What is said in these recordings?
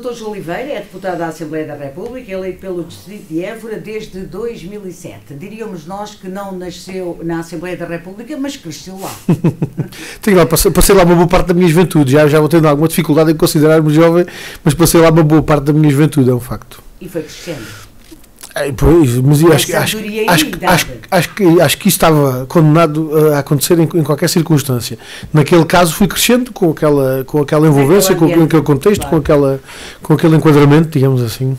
Dr. João Oliveira é deputado da Assembleia da República, eleito pelo Distrito de Évora desde 2007. Diríamos nós que não nasceu na Assembleia da República, mas cresceu lá. Tenho lá, passei lá uma boa parte da minha juventude, já vou tendo alguma dificuldade em considerar-me jovem, mas passei lá uma boa parte da minha juventude, é um facto. E foi crescendo. Mas eu acho que isso estava condenado a acontecer em qualquer circunstância. Naquele caso fui crescendo com aquela envolvência, com aquele contexto, claro. com aquele enquadramento, digamos assim.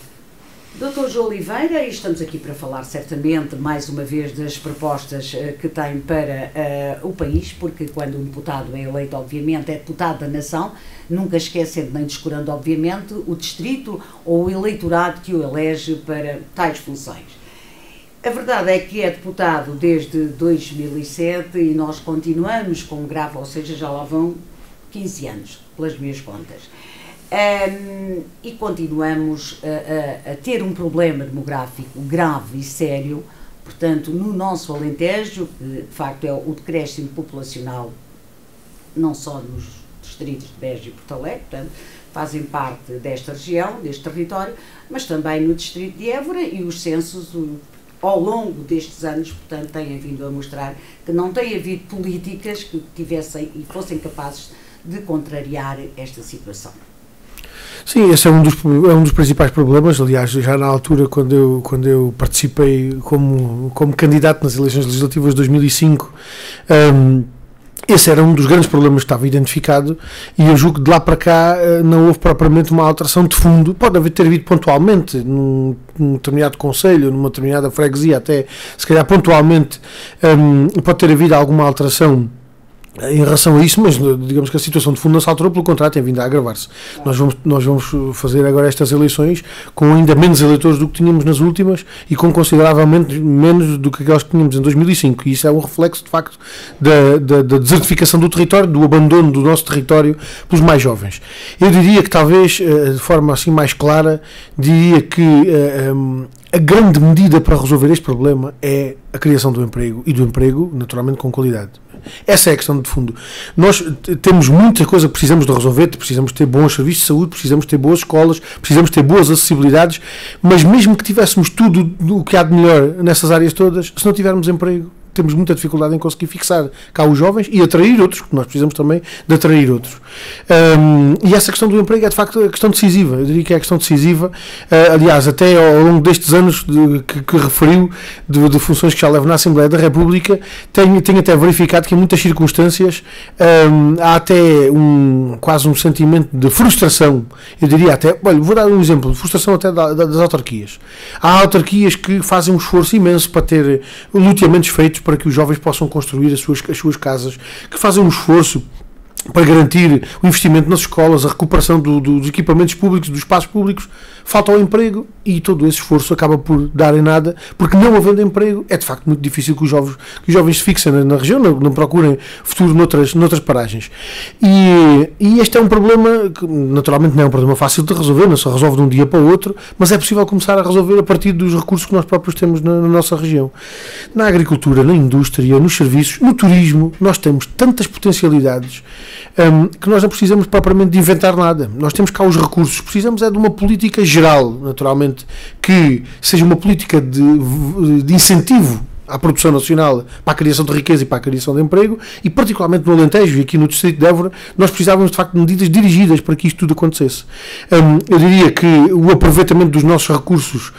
Dr. João Oliveira, e estamos aqui para falar certamente mais uma vez das propostas que tem para o país, porque quando um deputado é eleito, obviamente, é deputado da nação, nunca esquecendo nem descurando, obviamente, o distrito ou o eleitorado que o elege para tais funções. A verdade é que é deputado desde 2007 e nós continuamos com grave, ou seja, já lá vão 15 anos, pelas minhas contas. E continuamos a ter um problema demográfico grave e sério, portanto, no nosso Alentejo, que de facto é o decréscimo populacional, não só nos distritos de Beja e Porto Alegre, portanto, fazem parte desta região, deste território, mas também no distrito de Évora, e os censos, ao longo destes anos, portanto, têm vindo a mostrar que não tem havido políticas que tivessem e fossem capazes de contrariar esta situação. Sim, esse é um dos principais problemas. Aliás, já na altura, quando eu participei como candidato nas eleições legislativas de 2005, esse era um dos grandes problemas que estava identificado, e eu julgo que de lá para cá não houve propriamente uma alteração de fundo. Pode ter havido pontualmente num determinado concelho, numa determinada freguesia, até se calhar pontualmente pode ter havido alguma alteração em relação a isso, mas digamos que a situação de fundo não se alterou, pelo contrário, tem vindo a agravar-se. Nós vamos fazer agora estas eleições com ainda menos eleitores do que tínhamos nas últimas e com consideravelmente menos do que aquelas que tínhamos em 2005, e isso é um reflexo de facto da desertificação do território, do abandono do nosso território pelos mais jovens. Eu diria que talvez, de forma assim mais clara, diria que a grande medida para resolver este problema é a criação do emprego, e do emprego naturalmente com qualidade. Essa é a questão de fundo. Nós temos muita coisa que precisamos de resolver, precisamos ter bons serviços de saúde, precisamos ter boas escolas, precisamos ter boas acessibilidades, mas mesmo que tivéssemos tudo o que há de melhor nessas áreas todas, se não tivermos emprego, temos muita dificuldade em conseguir fixar cá os jovens e atrair outros, porque nós precisamos também de atrair outros. E essa questão do emprego é de facto a questão decisiva, eu diria que é a questão decisiva. Aliás, até ao longo destes anos que referiu, de funções que já levo na Assembleia da República, tenho até verificado que em muitas circunstâncias há até quase um sentimento de frustração, eu diria até, olha, vou dar um exemplo, de frustração até das autarquias. Há autarquias que fazem um esforço imenso para ter loteamentos feitos para que os jovens possam construir as suas casas, que fazem um esforço para garantir o investimento nas escolas, a recuperação dos equipamentos públicos, dos espaços públicos. Falta ao emprego e todo esse esforço acaba por dar em nada, porque não havendo emprego é de facto muito difícil que os jovens se fixem na região, não procurem futuro noutras paragens. E este é um problema que naturalmente não é um problema fácil de resolver, não se resolve de um dia para o outro, mas é possível começar a resolver a partir dos recursos que nós próprios temos na nossa região. Na agricultura, na indústria, nos serviços, no turismo, nós temos tantas potencialidades que nós não precisamos propriamente de inventar nada. Nós temos cá os recursos, precisamos é de uma política geral, naturalmente, que seja uma política de incentivo à produção nacional, para a criação de riqueza e para a criação de emprego, e particularmente no Alentejo e aqui no distrito de Évora, nós precisávamos de facto de medidas dirigidas para que isto tudo acontecesse. Eu diria que o aproveitamento dos nossos recursos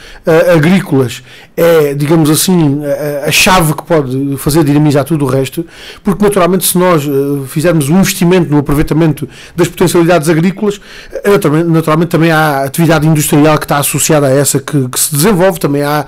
agrícolas é, digamos assim, a chave que pode fazer dinamizar tudo o resto, porque naturalmente se nós fizermos um investimento no aproveitamento das potencialidades agrícolas, naturalmente também há a atividade industrial que está associada a essa, que se desenvolve, também há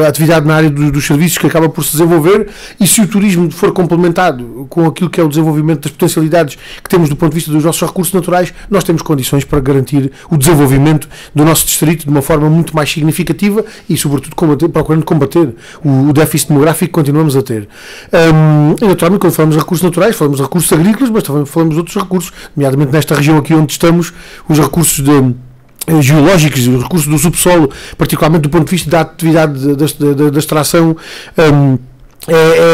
a atividade na área dos serviços que acaba por se desenvolver, e se o turismo for complementado com aquilo que é o desenvolvimento das potencialidades que temos do ponto de vista dos nossos recursos naturais, nós temos condições para garantir o desenvolvimento do nosso distrito de uma forma muito mais significativa e, sobretudo, procurando combater o déficit demográfico que continuamos a ter. E, naturalmente, quando falamos de recursos naturais, falamos de recursos agrícolas, mas também falamos de outros recursos, nomeadamente nesta região aqui onde estamos, os recursos geológicos, os recursos do subsolo, particularmente do ponto de vista da atividade da extração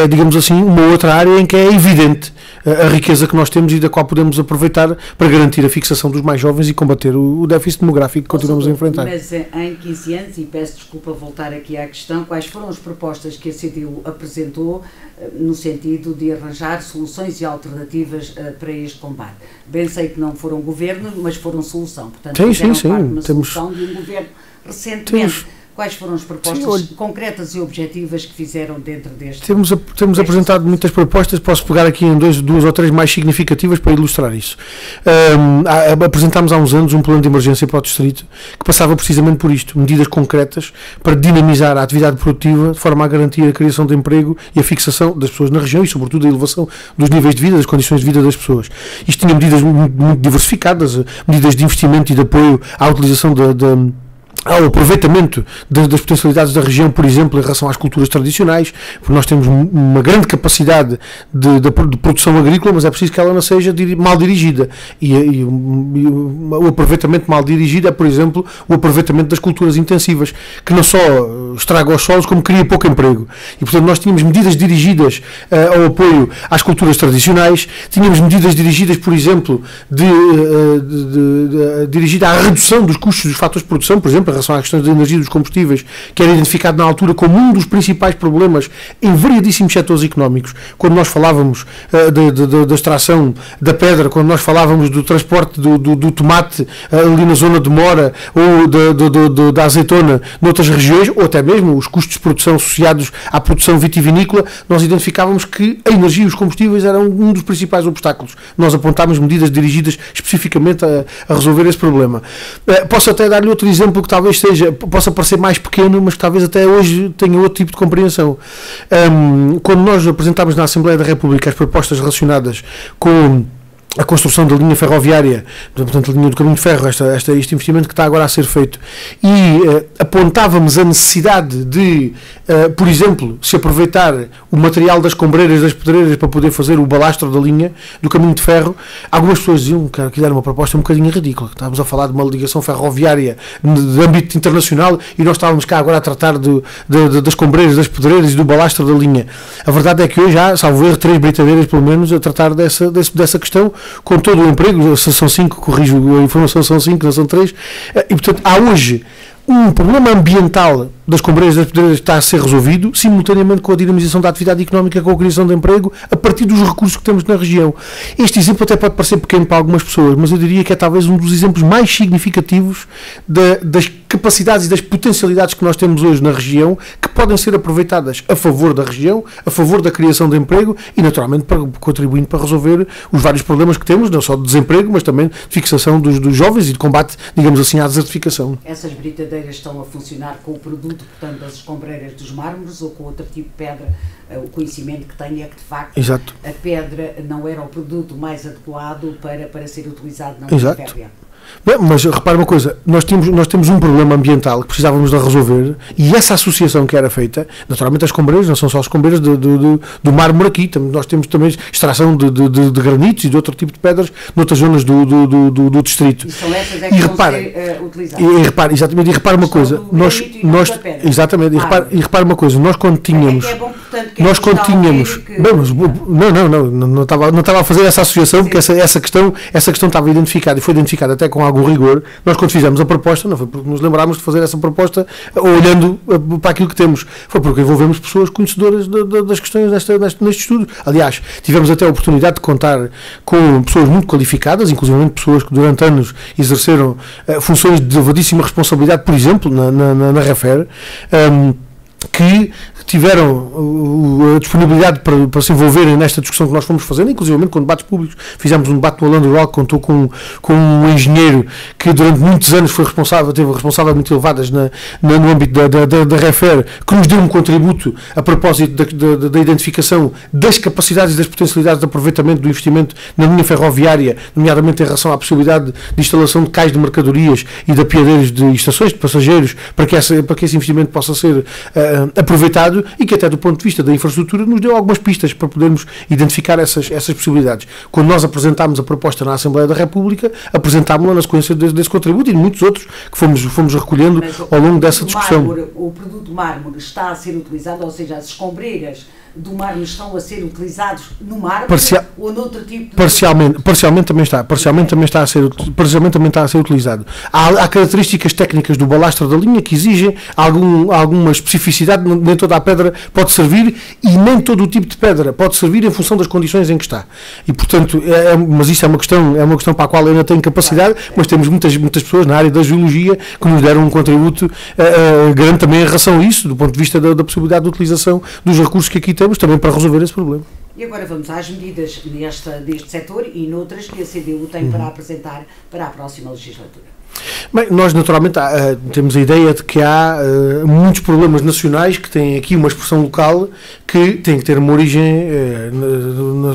digamos assim, uma outra área em que é evidente a riqueza que nós temos e da qual podemos aproveitar para garantir a fixação dos mais jovens e combater o déficit demográfico que continuamos a enfrentar. Mas em 15 anos, e peço desculpa voltar aqui à questão, quais foram as propostas que a CDU apresentou no sentido de arranjar soluções e alternativas para este combate? Bem sei que não foram governo, mas foram solução. Portanto, sim. Solução de um governo recentemente. Quais foram as propostas concretas e objetivas que fizeram dentro deste... Temos apresentado muitas propostas, posso pegar aqui em duas ou três mais significativas para ilustrar isso. Apresentámos há uns anos um plano de emergência para o Distrito que passava precisamente por isto, medidas concretas para dinamizar a atividade produtiva de forma a garantir a criação de emprego e a fixação das pessoas na região e sobretudo a elevação dos níveis de vida, das condições de vida das pessoas. Isto tinha medidas muito diversificadas, medidas de investimento e de apoio à utilização ao aproveitamento das potencialidades da região, por exemplo, em relação às culturas tradicionais, porque nós temos uma grande capacidade de produção agrícola, mas é preciso que ela não seja mal dirigida. E o aproveitamento mal dirigido é, por exemplo, o aproveitamento das culturas intensivas, que não só estraga os solos, como cria pouco emprego. E, portanto, nós tínhamos medidas dirigidas ao apoio às culturas tradicionais, tínhamos medidas dirigidas, por exemplo, dirigida à redução dos custos dos fatores de produção, por exemplo, em relação às questões da energia e dos combustíveis, que era identificado na altura como um dos principais problemas em variadíssimos setores económicos. Quando nós falávamos da extração da pedra, quando nós falávamos do transporte do tomate ali na zona de Mora, ou da azeitona noutras regiões, ou até mesmo os custos de produção associados à produção vitivinícola, nós identificávamos que a energia e os combustíveis eram um dos principais obstáculos. Nós apontámos medidas dirigidas especificamente a resolver esse problema. Posso até dar-lhe outro exemplo que talvez possa parecer mais pequeno, mas que talvez até hoje tenha outro tipo de compreensão. Quando nós apresentámos na Assembleia da República as propostas relacionadas com a construção da linha ferroviária, portanto a linha do caminho de ferro, este investimento que está agora a ser feito, e apontávamos a necessidade de, por exemplo, se aproveitar o material das combreiras, das pedreiras, para poder fazer o balastro da linha do caminho de ferro. Algumas pessoas diziam que aquilo era uma proposta um bocadinho ridícula, estávamos a falar de uma ligação ferroviária de âmbito internacional e nós estávamos cá agora a tratar das combreiras, das pedreiras e do balastro da linha. A verdade é que hoje há, salvo erro, 3 britadeiras pelo menos a tratar dessa questão, com todo o emprego. Se são 5, corrijo a informação, são 5, não são 3, e portanto há hoje um problema ambiental das combreiras das pedreiras está a ser resolvido, simultaneamente com a dinamização da atividade económica, com a criação de emprego, a partir dos recursos que temos na região. Este exemplo até pode parecer pequeno para algumas pessoas, mas eu diria que é talvez um dos exemplos mais significativos das capacidades e das potencialidades que nós temos hoje na região, que podem ser aproveitadas a favor da região, a favor da criação de emprego e, naturalmente, contribuindo para resolver os vários problemas que temos, não só de desemprego, mas também de fixação dos jovens e de combate, digamos assim, à desertificação. Essas britadeiras estão a funcionar com o produto, portanto, das escombreiras dos mármores ou com outro tipo de pedra? O conhecimento que tenho é que, de facto, Exato. A pedra não era o produto mais adequado para ser utilizado na linha férrea. Bem, mas repara uma coisa, nós temos um problema ambiental que precisávamos de resolver, e essa associação que era feita, naturalmente as combreiras não são só as combreiras do mármore aqui, nós temos também extração de granitos e de outro tipo de pedras noutras zonas do distrito. E são essas que vão ser utilizadas. E repara uma coisa, exatamente, e repara uma coisa, nós quando tínhamos... Não estava a fazer essa associação, porque essa questão estava identificada e foi identificada até com algum rigor. Nós, quando fizemos a proposta, não foi porque nos lembrámos de fazer essa proposta olhando para aquilo que temos, foi porque envolvemos pessoas conhecedoras das questões neste estudo. Aliás, tivemos até a oportunidade de contar com pessoas muito qualificadas, inclusive pessoas que durante anos exerceram funções de elevadíssima responsabilidade, por exemplo, na REFER, que tiveram a disponibilidade para se envolverem nesta discussão que nós fomos fazendo, inclusive com debates públicos. Fizemos um debate no Holanda Rural que contou com um engenheiro que durante muitos anos teve responsabilidades elevadas no âmbito da REFER, que nos deu um contributo a propósito da identificação das capacidades e das potencialidades de aproveitamento do investimento na linha ferroviária, nomeadamente em relação à possibilidade de instalação de cais de mercadorias e de apiadeiros de estações de passageiros, para que esse investimento possa ser aproveitado, e que até do ponto de vista da infraestrutura nos deu algumas pistas para podermos identificar essas possibilidades. Quando nós apresentámos a proposta na Assembleia da República, apresentámos-la na sequência desse contributo e de muitos outros que fomos recolhendo ao longo dessa discussão. O produto mármore está a ser utilizado, ou seja, as escombreiras do mármore estão a ser utilizados no mármore ou noutro tipo de... Parcialmente também está a ser utilizado. Há características técnicas do balastro da linha que exigem alguma especificidade. Nem toda a pedra pode servir e nem todo o tipo de pedra pode servir em função das condições em que está. E, portanto, mas isto é uma questão para a qual eu ainda tenho capacidade, mas temos muitas pessoas na área da geologia que nos deram um contributo grande também em relação a isso, do ponto de vista da possibilidade de utilização dos recursos que aqui temos, também para resolver esse problema. E agora vamos às medidas deste setor e noutras que a CDU tem para apresentar para a próxima legislatura. Bem, nós naturalmente temos a ideia de que há muitos problemas nacionais que têm aqui uma expressão local que tem que ter uma origem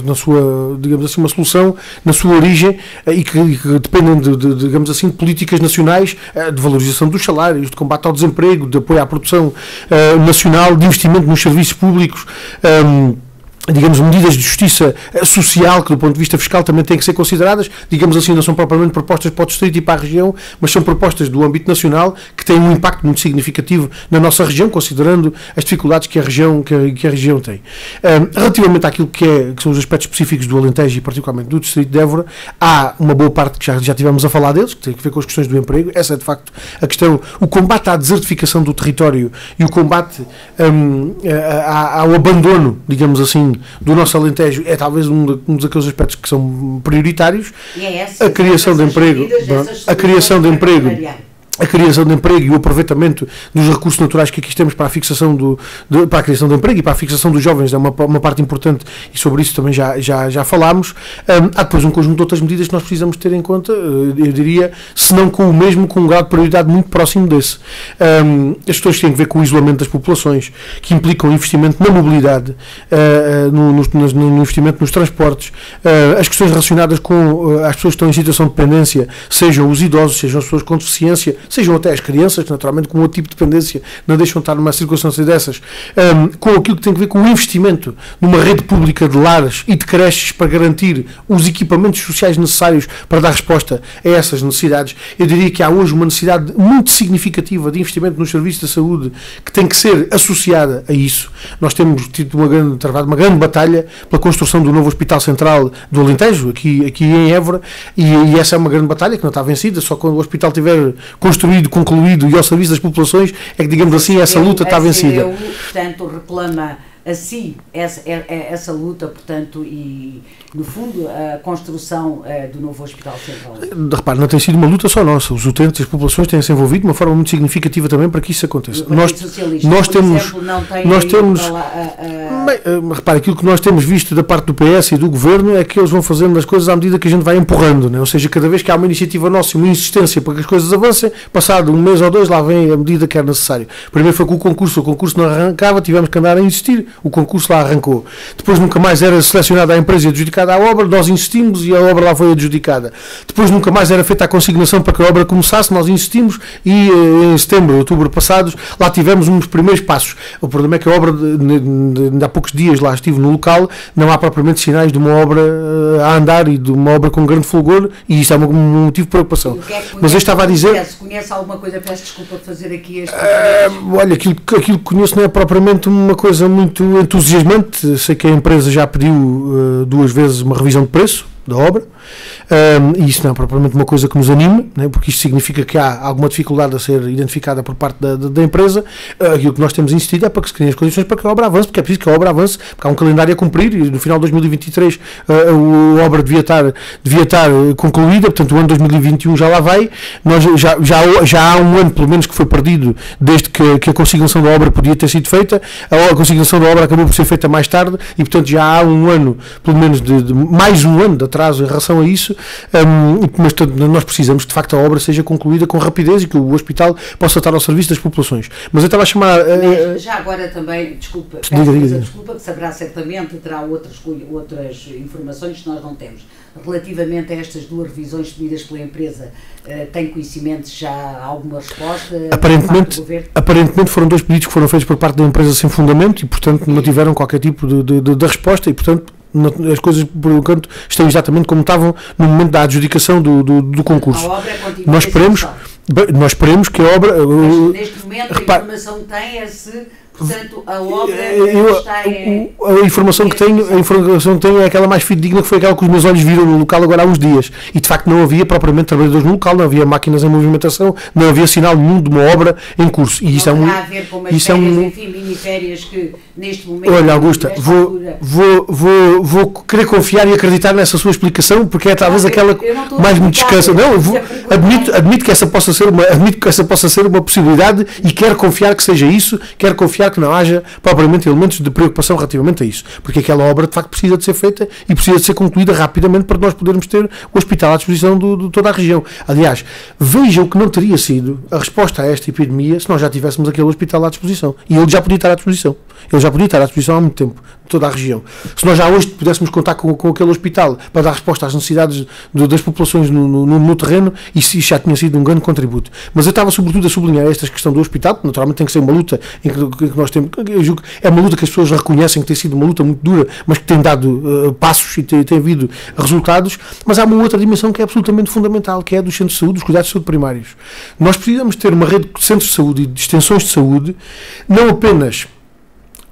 na sua, digamos assim, uma solução na sua origem e que dependem digamos assim, de políticas nacionais de valorização dos salários, de combate ao desemprego, de apoio à produção nacional, de investimento nos serviços públicos, digamos, medidas de justiça social que do ponto de vista fiscal também têm que ser consideradas, digamos assim, não são propriamente propostas para o distrito e para a região, mas são propostas do âmbito nacional que têm um impacto muito significativo na nossa região, considerando as dificuldades que a região tem. Relativamente àquilo que são os aspectos específicos do Alentejo e particularmente do distrito de Évora, há uma boa parte que já tivemos a falar deles, que tem a ver com as questões do emprego. Essa é de facto a questão, o combate à desertificação do território e o combate ao abandono, digamos assim, do nosso Alentejo é talvez um daqueles aspectos que são prioritários. E é a criação de emprego, a criação de emprego e o aproveitamento dos recursos naturais que aqui temos para a fixação para a criação de emprego e para a fixação dos jovens é uma parte importante e sobre isso também já falámos. Há depois um conjunto de outras medidas que nós precisamos ter em conta, eu diria, se não com um grau de prioridade muito próximo desse. As questões têm a ver com o isolamento das populações, que implicam investimento na mobilidade, no investimento nos transportes, as questões relacionadas com as pessoas que estão em situação de dependência, sejam os idosos, sejam as pessoas com deficiência, sejam até as crianças, que naturalmente com outro tipo de dependência não deixam de estar numa circunstância dessas, com aquilo que tem a ver com o investimento numa rede pública de lares e de creches para garantir os equipamentos sociais necessários para dar resposta a essas necessidades. Eu diria que há hoje uma necessidade muito significativa de investimento nos serviços da saúde que tem que ser associada a isso. Nós temos tido travado uma grande batalha pela construção do novo Hospital Central do Alentejo, aqui em Évora, e essa é uma grande batalha que não está vencida, só quando o hospital tiver construído, concluído e ao serviço das populações é que, digamos assim, essa luta está vencida. Portanto, reclama a si essa luta, portanto, e no fundo a construção do novo Hospital Central. Repare, não tem sido uma luta só nossa, os utentes das populações têm-se envolvido de uma forma muito significativa também para que isso aconteça. Repare, aquilo que nós temos visto da parte do PS e do Governo é que eles vão fazendo as coisas à medida que a gente vai empurrando, né? Ou seja, cada vez que há uma iniciativa nossa e uma insistência para que as coisas avancem, passado um mês ou dois, lá vem a medida que é necessário. Primeiro foi com o concurso não arrancava, tivemos que andar a insistir, o concurso lá arrancou. Depois nunca mais era selecionada a empresa e adjudicada a obra, nós insistimos e a obra lá foi adjudicada. Depois nunca mais era feita a consignação para que a obra começasse, nós insistimos e em setembro, outubro passados, lá tivemos uns primeiros passos. O problema é que a obra, há poucos dias lá estive no local, não há propriamente sinais de uma obra a andar e de uma obra com grande fulgor e isto é um motivo de preocupação. Mas eu estava a dizer... Conhece alguma coisa? Peço desculpa de fazer aqui este... Olha, aquilo que conheço não é propriamente uma coisa muito entusiasmante. Sei que a empresa já pediu 2 vezes uma revisão de preço da obra, e isso não é propriamente uma coisa que nos anima, né, porque isto significa que há alguma dificuldade a ser identificada por parte da empresa. Aquilo que nós temos insistido é para que se criem as condições para que a obra avance, porque é preciso que a obra avance, porque há um calendário a cumprir e no final de 2023 a obra devia estar concluída, portanto o ano 2021 já lá vai. Nós já há um ano pelo menos que foi perdido desde que a consignação da obra podia ter sido feita. A consignação da obra acabou por ser feita mais tarde e portanto já há um ano, pelo menos mais um ano de atraso em relação a isso, mas nós precisamos que de facto a obra seja concluída com rapidez e que o hospital possa estar ao serviço das populações. Mas eu estava a chamar... já agora também, desculpa, desculpa, que saberá certamente, terá outras informações que nós não temos. Relativamente a estas 2 revisões pedidas pela empresa, tem conhecimento já alguma resposta? Aparentemente foram 2 pedidos que foram feitos por parte da empresa sem fundamento e portanto não tiveram qualquer tipo de resposta e portanto as coisas, por enquanto, estão exatamente como estavam no momento da adjudicação do concurso. A obra continua. Nós esperemos que a obra... Mas neste momento a informação que tem é se Portanto, a obra a informação que tenho é aquela mais fidedigna, que foi aquela que os meus olhos viram no local agora há uns dias, e de facto não havia propriamente trabalhadores no local, não havia máquinas em movimentação, não havia sinal nenhum de uma obra em curso. E isso não terá a ver com umas férias, enfim, miniférias que neste momento... Olha, Augusta, vou querer confiar e acreditar nessa sua explicação, porque é talvez aquela mais me descansa. Não, admito que essa possa ser uma possibilidade, e quero confiar que seja isso, quero confiar que não haja propriamente elementos de preocupação relativamente a isso, porque aquela obra de facto precisa de ser feita e precisa de ser concluída rapidamente para nós podermos ter o hospital à disposição de toda a região. Aliás, veja o que não teria sido a resposta a esta epidemia se nós já tivéssemos aquele hospital à disposição, e ele já podia estar à disposição. Ele já podia estar à disposição há muito tempo, de toda a região. Se nós já hoje pudéssemos contar com aquele hospital para dar resposta às necessidades das populações no terreno, isso já tinha sido um grande contributo. Mas eu estava sobretudo a sublinhar esta questão do hospital, que naturalmente tem que ser uma luta em que nós temos, eu julgo que é uma luta que as pessoas reconhecem que tem sido uma luta muito dura, mas que tem dado passos e tem havido resultados. Mas há uma outra dimensão que é absolutamente fundamental, que é a dos centros de saúde, dos cuidados de saúde primários. Nós precisamos ter uma rede de centros de saúde e de extensões de saúde, não apenas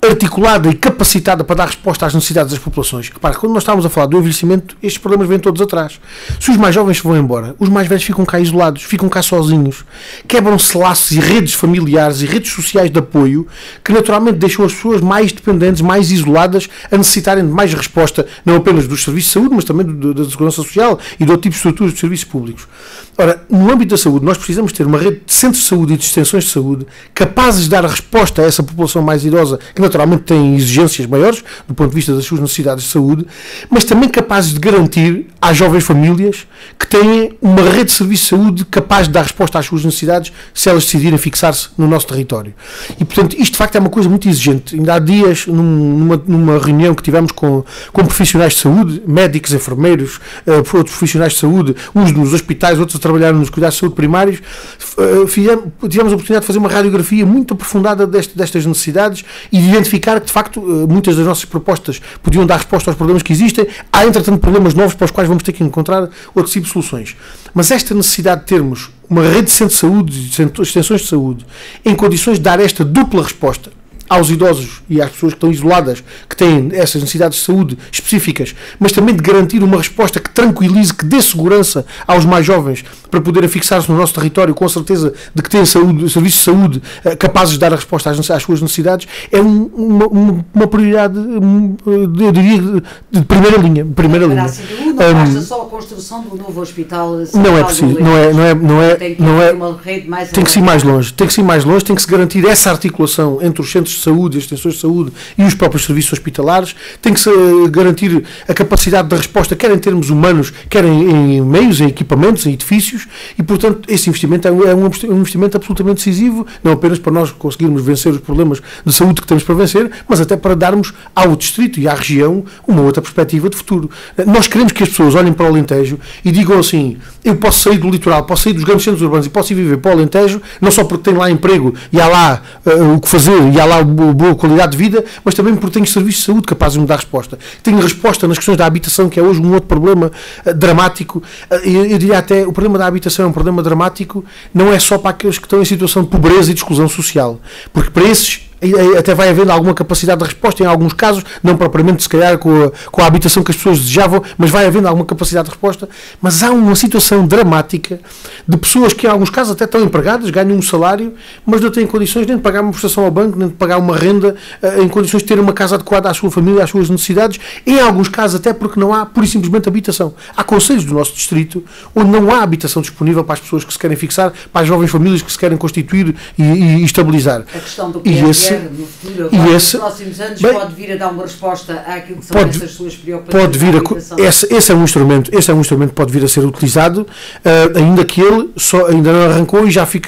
articulada e capacitada para dar resposta às necessidades das populações. Repara, quando nós estamos a falar do envelhecimento, estes problemas vêm todos atrás. Se os mais jovens se vão embora, os mais velhos ficam cá isolados, ficam cá sozinhos, quebram-se laços e redes familiares e redes sociais de apoio, que naturalmente deixam as pessoas mais dependentes, mais isoladas, a necessitarem de mais resposta, não apenas dos serviços de saúde, mas também da segurança social e de outro tipo de estruturas de serviços públicos. Ora, no âmbito da saúde, nós precisamos ter uma rede de centros de saúde e de extensões de saúde capazes de dar resposta a essa população mais idosa, que naturalmente tem exigências maiores do ponto de vista das suas necessidades de saúde, mas também capazes de garantir às jovens famílias que têm uma rede de serviços de saúde capaz de dar resposta às suas necessidades se elas decidirem fixar-se no nosso território. E, portanto, isto de facto é uma coisa muito exigente. Ainda há dias, numa reunião que tivemos com profissionais de saúde, médicos, enfermeiros, outros profissionais de saúde, uns nos hospitais, outros a trabalhar nos cuidados de saúde primários, tivemos a oportunidade de fazer uma radiografia muito aprofundada destas necessidades e de identificar que, de facto, muitas das nossas propostas podiam dar resposta aos problemas que existem. Há, entretanto, problemas novos para os quais vamos ter que encontrar outro tipo de soluções. Mas esta necessidade de termos uma rede de centros de saúde e extensões de saúde em condições de dar esta dupla resposta aos idosos e às pessoas que estão isoladas, que têm essas necessidades de saúde específicas, mas também de garantir uma resposta que tranquilize, que dê segurança aos mais jovens para poderem fixar-se no nosso território com a certeza de que têm serviços de saúde capazes de dar a resposta às suas necessidades, é uma prioridade, eu diria, de primeira linha. Não basta só a construção do novo hospital. Não é preciso, tem que ser mais longe, tem que se garantir essa articulação entre os centros de saúde, as extensões de saúde e os próprios serviços hospitalares, tem que se garantir a capacidade de resposta, quer em termos humanos, quer em meios, em equipamentos, em edifícios, e portanto esse investimento é um investimento absolutamente decisivo, não apenas para nós conseguirmos vencer os problemas de saúde que temos para vencer, mas até para darmos ao distrito e à região uma outra perspectiva de futuro. Nós queremos que as pessoas olhem para o Alentejo e digam assim: eu posso sair do litoral, posso sair dos grandes centros urbanos e posso ir viver para o Alentejo, não só porque tenho lá emprego e há lá o que fazer e há lá boa qualidade de vida, mas também porque tenho serviços de saúde capazes de me dar resposta. Tenho resposta nas questões da habitação, que é hoje um outro problema dramático. Eu diria até, o problema da habitação é um problema dramático, não é só para aqueles que estão em situação de pobreza e de exclusão social, porque para esses até vai havendo alguma capacidade de resposta em alguns casos, não propriamente se calhar com a habitação que as pessoas desejavam, mas vai havendo alguma capacidade de resposta. Mas há uma situação dramática de pessoas que em alguns casos até estão empregadas, ganham um salário, mas não têm condições nem de pagar uma prestação ao banco, nem de pagar uma renda, em condições de ter uma casa adequada à sua família, às suas necessidades, em alguns casos até porque não há pura e simplesmente habitação. Há concelhos do nosso distrito onde não há habitação disponível para as pessoas que se querem fixar, para as jovens famílias que se querem constituir e estabilizar. A questão do PRR no futuro, agora, nos próximos anos, pode vir a dar uma resposta àquilo que são essas suas preocupações. Pode vir esse é um instrumento que pode vir a ser utilizado, ainda que ele ainda não arrancou e já se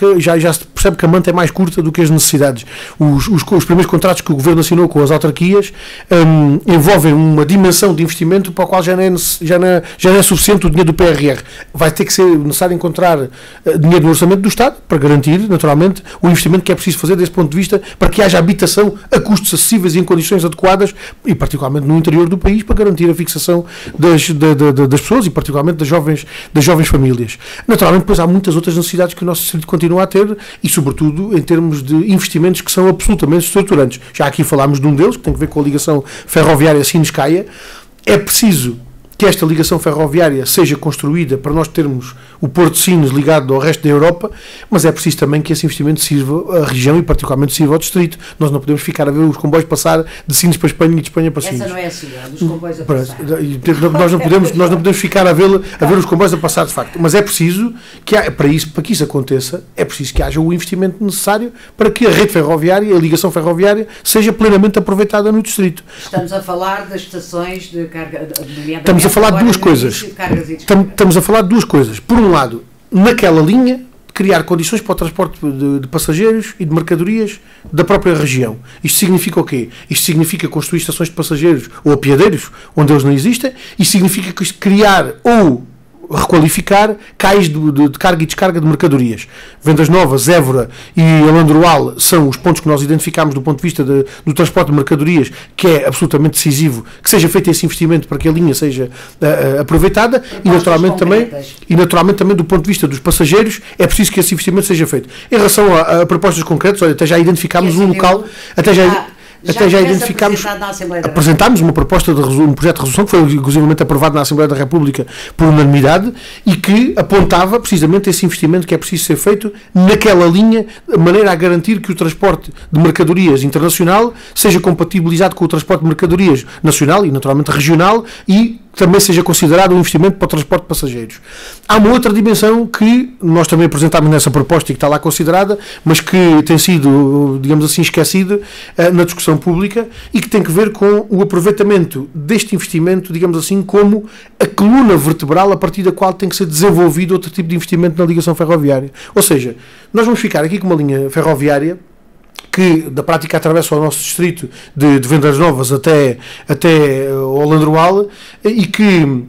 percebe que a manta é mais curta do que as necessidades. Os primeiros contratos que o Governo assinou com as autarquias envolvem uma dimensão de investimento para a qual já não é suficiente o dinheiro do PRR. Vai ter que ser necessário encontrar dinheiro no orçamento do Estado para garantir, naturalmente, o investimento que é preciso fazer desse ponto de vista, para que haja haja habitação a custos acessíveis e em condições adequadas, e particularmente no interior do país, para garantir a fixação das pessoas e particularmente das jovens famílias. Naturalmente, depois há muitas outras necessidades que o nosso distrito continua a ter e, sobretudo, em termos de investimentos que são absolutamente estruturantes. Já aqui falámos de um deles, que tem a ver com a ligação ferroviária Sines-Caia. É preciso que esta ligação ferroviária seja construída para nós termos o Porto de Sines ligado ao resto da Europa, mas é preciso também que esse investimento sirva à região e particularmente sirva ao distrito. Nós não podemos ficar a ver os comboios passar de Sines para Espanha e de Espanha para Sines. Essa não é a cidade, dos comboios a passar. Nós não podemos ficar a ver os comboios a passar de facto, mas é preciso que para que isso aconteça, é preciso que haja o investimento necessário para que a rede ferroviária, a ligação ferroviária, seja plenamente aproveitada no distrito. Estamos a falar das estações de carga, estamos a falar de duas coisas. Estamos a falar de duas coisas. Por um lado, naquela linha, criar condições para o transporte de passageiros e de mercadorias da própria região. Isto significa o quê? Isto significa construir estações de passageiros ou apiadeiros, onde eles não existem. Isto significa criar ou requalificar cais de carga e descarga de mercadorias. Vendas Novas, Évora e Alandroal são os pontos que nós identificamos do ponto de vista do transporte de mercadorias, que é absolutamente decisivo que seja feito esse investimento para que a linha seja aproveitada e naturalmente também do ponto de vista dos passageiros é preciso que esse investimento seja feito. Em relação a propostas concretas, olha, até já identificámos um local, até já identificámos, apresentámos uma proposta um projeto de resolução que foi inclusivamente aprovado na Assembleia da República por unanimidade e que apontava precisamente esse investimento que é preciso ser feito naquela linha, de maneira a garantir que o transporte de mercadorias internacional seja compatibilizado com o transporte de mercadorias nacional e naturalmente regional e também seja considerado um investimento para o transporte de passageiros. Há uma outra dimensão que nós também apresentámos nessa proposta e que está lá considerada, mas que tem sido, digamos assim, esquecida na discussão pública e que tem que ver com o aproveitamento deste investimento, digamos assim, como a coluna vertebral a partir da qual tem que ser desenvolvido outro tipo de investimento na ligação ferroviária. Ou seja, nós vamos ficar aqui com uma linha ferroviária que da prática atravessa o nosso distrito de Vendas Novas até ao Landroal e que,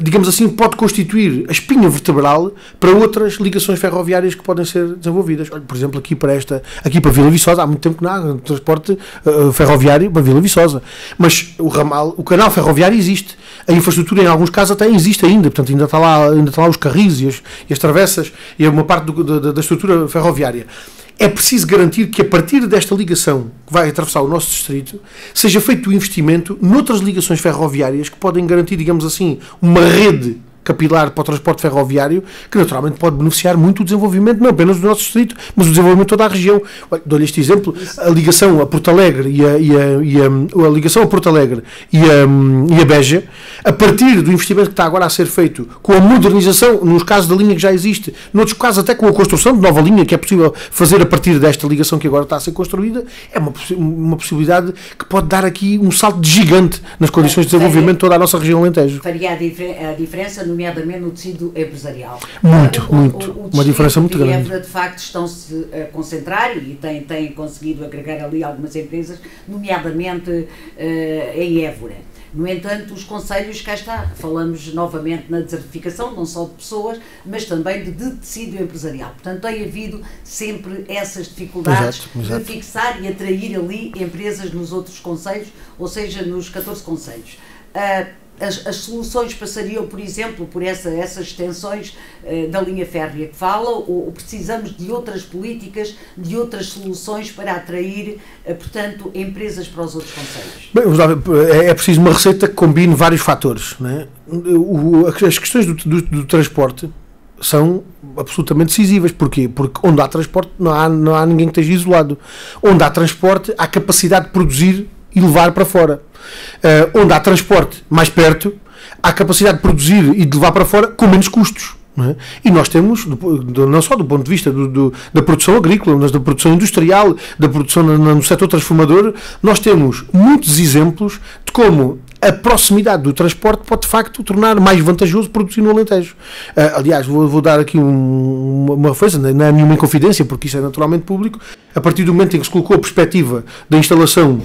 digamos assim, pode constituir a espinha vertebral para outras ligações ferroviárias que podem ser desenvolvidas. Olha, por exemplo, aqui para Vila Viçosa, há muito tempo que não há transporte ferroviário para Vila Viçosa, mas o canal ferroviário existe. A infraestrutura, em alguns casos, até existe ainda, portanto, ainda está lá os carris e as travessas e uma parte da estrutura ferroviária. É preciso garantir que a partir desta ligação que vai atravessar o nosso distrito seja feito o investimento noutras ligações ferroviárias que podem garantir, digamos assim, uma rede capilar para o transporte ferroviário que naturalmente pode beneficiar muito o desenvolvimento não apenas do nosso distrito, mas o desenvolvimento de toda a região. Dou-lhe este exemplo, a ligação a Porto Alegre a ligação a Porto Alegre e a Beja, a partir do investimento que está agora a ser feito com a modernização, nos casos da linha que já existe, noutros casos até com a construção de nova linha que é possível fazer a partir desta ligação que agora está a ser construída, é uma possibilidade que pode dar aqui um salto gigante nas condições de desenvolvimento de toda a nossa região Alentejo. Faria a diferença nomeadamente no tecido empresarial. Muito. Uma diferença muito grande. Évora, de facto, estão-se a concentrar e têm conseguido agregar ali algumas empresas, nomeadamente em Évora. No entanto, os concelhos, cá está, falamos novamente na desertificação, não só de pessoas, mas também de tecido empresarial. Portanto, tem havido sempre essas dificuldades de fixar e atrair ali empresas nos outros concelhos, ou seja, nos 14 concelhos. As soluções passariam, por exemplo, por essas extensões da linha férrea que fala, ou precisamos de outras políticas, de outras soluções para atrair, portanto, empresas para os outros concelhos? Bem, vamos lá, é preciso uma receita que combine vários fatores, não é? As questões do transporte são absolutamente decisivas. Porquê? Porque onde há transporte não há ninguém que esteja isolado. Onde há transporte há capacidade de produzir e levar para fora. Onde há transporte mais perto, há capacidade de produzir e de levar para fora com menos custos. Não é? E nós temos, não só do ponto de vista da produção agrícola, mas da produção industrial, da produção no setor transformador, nós temos muitos exemplos de como a proximidade do transporte pode de facto tornar mais vantajoso produzir no Alentejo. Aliás, vou dar aqui uma referência, não é nenhuma inconfidência, porque isso é naturalmente público. A partir do momento em que se colocou a perspectiva da instalação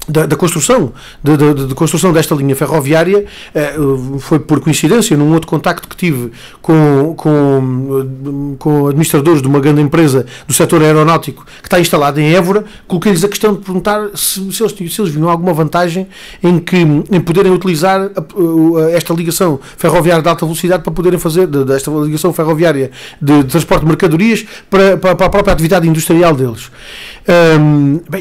da construção, de construção desta linha ferroviária. Foi por coincidência, num outro contacto que tive com administradores de uma grande empresa do setor aeronáutico que está instalada em Évora, coloquei-lhes a questão de perguntar se eles viam alguma vantagem em poderem utilizar esta ligação ferroviária de alta velocidade para poderem fazer desta ligação ferroviária de transporte de mercadorias para a própria atividade industrial deles.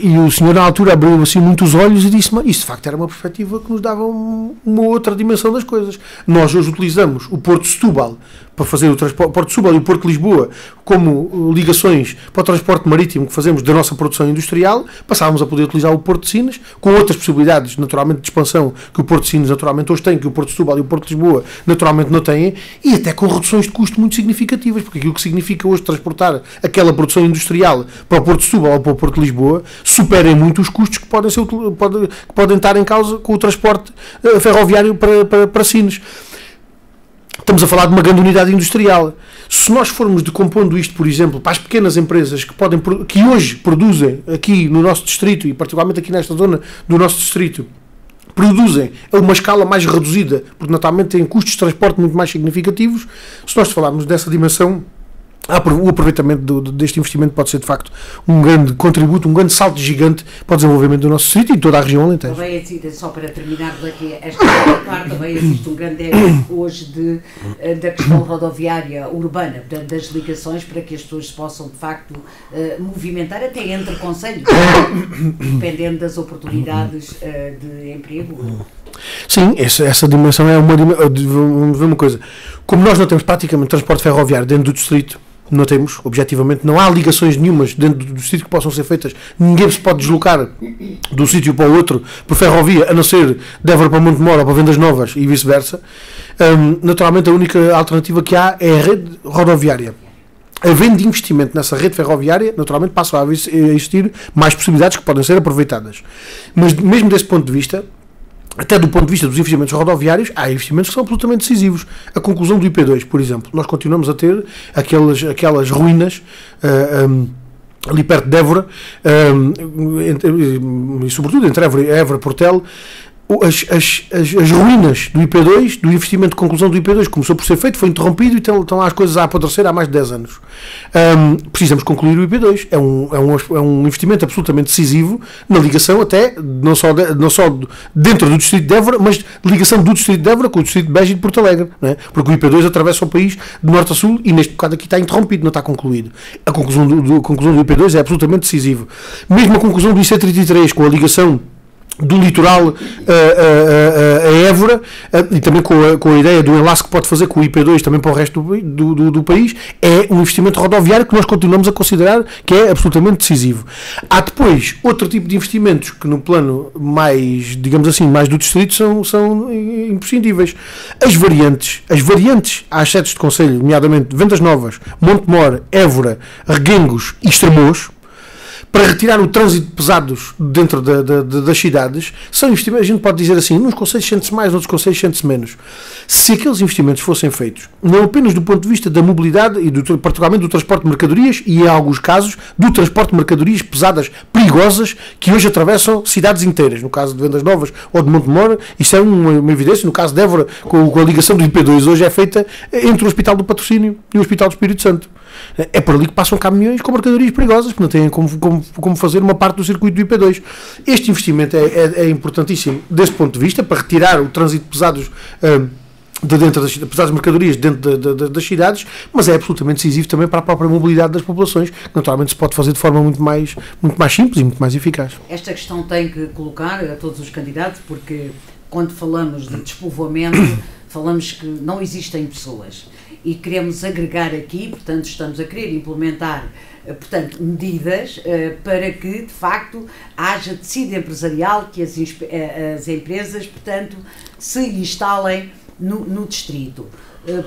E o senhor na altura abriu assim muitos olhos e disse: mas isso de facto era uma perspectiva que nos dava uma outra dimensão das coisas. Nós hoje utilizamos o Porto de Setúbal para fazer o transporte, Porto de Setúbal e o Porto de Lisboa como ligações para o transporte marítimo que fazemos da nossa produção industrial. Passávamos a poder utilizar o Porto de Sines, com outras possibilidades naturalmente de expansão que o Porto de Sines naturalmente hoje tem, que o Porto de Setúbal e o Porto de Lisboa naturalmente não têm, e até com reduções de custo muito significativas, porque aquilo que significa hoje transportar aquela produção industrial para o Porto de Setúbal ou para o Porto de Lisboa superem muito os custos que podem estar em causa com o transporte ferroviário para Sines. Estamos a falar de uma grande unidade industrial. Se nós formos decompondo isto, por exemplo, para as pequenas empresas que hoje produzem aqui no nosso distrito, e particularmente aqui nesta zona do nosso distrito, produzem a uma escala mais reduzida, porque naturalmente têm custos de transporte muito mais significativos, se nós falarmos dessa dimensão, o aproveitamento deste investimento pode ser de facto um grande contributo, um grande salto gigante para o desenvolvimento do nosso distrito e de toda a região alentejo. Também existe, só para terminar daqui esta parte, também existe um grande déficit hoje da questão rodoviária urbana, portanto, das ligações, para que as pessoas possam de facto movimentar até entre concelhos, dependendo das oportunidades de emprego. Sim, essa dimensão é vamos ver uma coisa. Como nós não temos praticamente transporte ferroviário dentro do distrito, não temos, objetivamente, não há ligações nenhumas dentro do distrito que possam ser feitas. Ninguém se pode deslocar de um sítio para o outro por ferrovia, a não ser de Évora para Montemor ou para Vendas Novas e vice-versa. Naturalmente, a única alternativa que há é a rede rodoviária. Havendo investimento nessa rede ferroviária, naturalmente passam a existir mais possibilidades que podem ser aproveitadas. Mas, mesmo desse ponto de vista, até do ponto de vista dos investimentos rodoviários, há investimentos que são absolutamente decisivos. A conclusão do IP2, por exemplo, nós continuamos a ter aquelas ruínas ali perto de Évora, e sobretudo entre Évora e Évora-Portel, as ruínas do IP2, do investimento de conclusão do IP2, começou por ser feito, foi interrompido e estão lá as coisas a apodrecer há mais de 10 anos. Precisamos concluir o IP2. É um investimento absolutamente decisivo na ligação, até não só dentro do distrito de Évora, mas ligação do distrito de Évora com o distrito de Beja e de Porto Alegre, não é? Porque o IP2 atravessa o país de norte a sul e neste bocado aqui está interrompido, não está concluído. A conclusão do IP2 é absolutamente decisivo. Mesmo a conclusão do IC33 com a ligação do litoral a Évora, e também com a ideia do enlace que pode fazer com o IP2 também para o resto do país, é um investimento rodoviário que nós continuamos a considerar que é absolutamente decisivo. Há depois outro tipo de investimentos que no plano mais, digamos assim, mais do distrito são imprescindíveis. As variantes às sedes de concelho, nomeadamente Vendas Novas, Montemor, Évora, Reguengos e Estremoz, para retirar o trânsito de pesados dentro das cidades, são investimentos, a gente pode dizer assim, nos concelhos sente-se mais, noutros concelhos sente-se menos. Se aqueles investimentos fossem feitos, não apenas do ponto de vista da mobilidade, e particularmente do transporte de mercadorias, e em alguns casos, do transporte de mercadorias pesadas, perigosas, que hoje atravessam cidades inteiras, no caso de Vendas Novas ou de Montemor, isso é uma evidência, no caso de Évora, com a ligação do IP2, hoje é feita entre o Hospital do Patrocínio e o Hospital do Espírito Santo. É por ali que passam caminhões com mercadorias perigosas, que não têm como fazer uma parte do circuito do IP2. Este investimento é importantíssimo desse ponto de vista, para retirar o trânsito de pesados de dentro das pesadas mercadorias dentro das cidades, mas é absolutamente decisivo também para a própria mobilidade das populações, que naturalmente se pode fazer de forma muito mais simples e muito mais eficaz. Esta questão tem que colocar a todos os candidatos, porque quando falamos de despovoamento, falamos que não existem pessoas. E queremos agregar aqui, portanto, estamos a querer implementar, portanto, medidas para que, de facto, haja tecido empresarial, que as empresas, portanto, se instalem no distrito.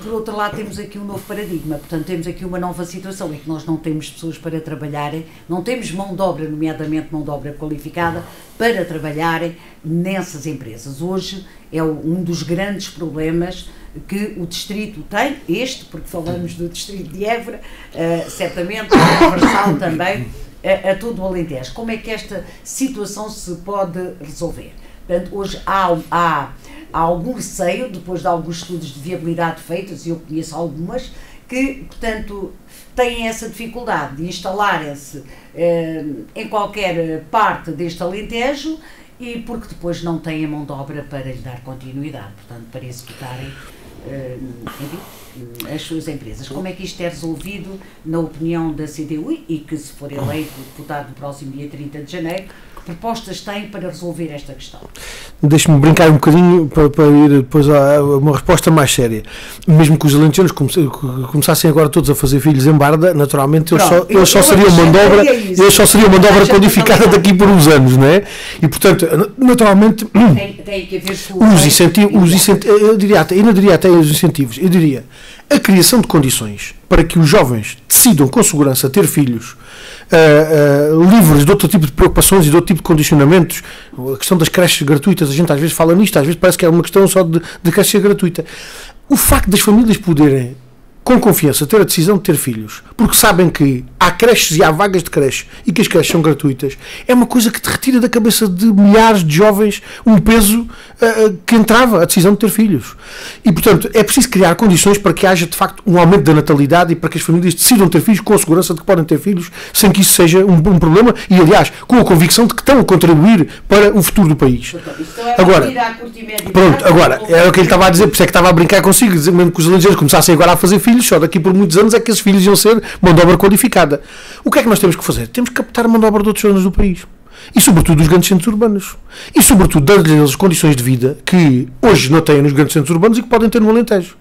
Por outro lado, temos aqui um novo paradigma, portanto, temos aqui uma nova situação em que nós não temos pessoas para trabalharem, não temos mão de obra, nomeadamente mão de obra qualificada, para trabalharem nessas empresas. Hoje é um dos grandes problemas que o distrito tem, porque falamos do distrito de Évora, certamente, o Universal também, a todo o Alentejo. Como é que esta situação se pode resolver? Portanto, hoje há algum receio, depois de alguns estudos de viabilidade feitos, e eu conheço algumas, que, portanto, têm essa dificuldade de instalarem-se em qualquer parte deste Alentejo, e porque depois não têm a mão de obra para lhe dar continuidade, portanto, para executarem as suas empresas. Como é que isto é resolvido, na opinião da CDU, e que, se for eleito deputado no próximo dia 30 de janeiro, que propostas tem para resolver esta questão? Deixe-me brincar um bocadinho para ir depois a uma resposta mais séria. Mesmo que os alentejanos começassem agora todos a fazer filhos em Barda, naturalmente eles só seriam mão de obra qualificada daqui por uns anos, não é? E, portanto, naturalmente, tem que haver os incentivos, eu não diria até os incentivos, eu diria a criação de condições para que os jovens decidam com segurança ter filhos livres de outro tipo de preocupações e de outro tipo de condicionamentos. A questão das creches gratuitas, a gente às vezes fala nisto, às vezes parece que é uma questão só de creche gratuita. O facto das famílias poderem, com confiança, ter a decisão de ter filhos, porque sabem que há creches e há vagas de creche e que as creches são gratuitas, é uma coisa que te retira da cabeça de milhares de jovens um peso que entrava a decisão de ter filhos. E, portanto, é preciso criar condições para que haja, de facto, um aumento da natalidade e para que as famílias decidam ter filhos com a segurança de que podem ter filhos, sem que isso seja um problema e, aliás, com a convicção de que estão a contribuir para o futuro do país. Agora, era o que ele estava a dizer, por isso é que estava a brincar consigo, dizer mesmo que os alentejanos começassem agora a fazer filhos, só daqui por muitos anos é que esses filhos iam ser mão de obra qualificada. O que é que nós temos que fazer? Temos que captar a mão de obra de outras zonas do país. E sobretudo dos grandes centros urbanos. E sobretudo dar-lhes condições de vida que hoje não têm nos grandes centros urbanos e que podem ter no Alentejo.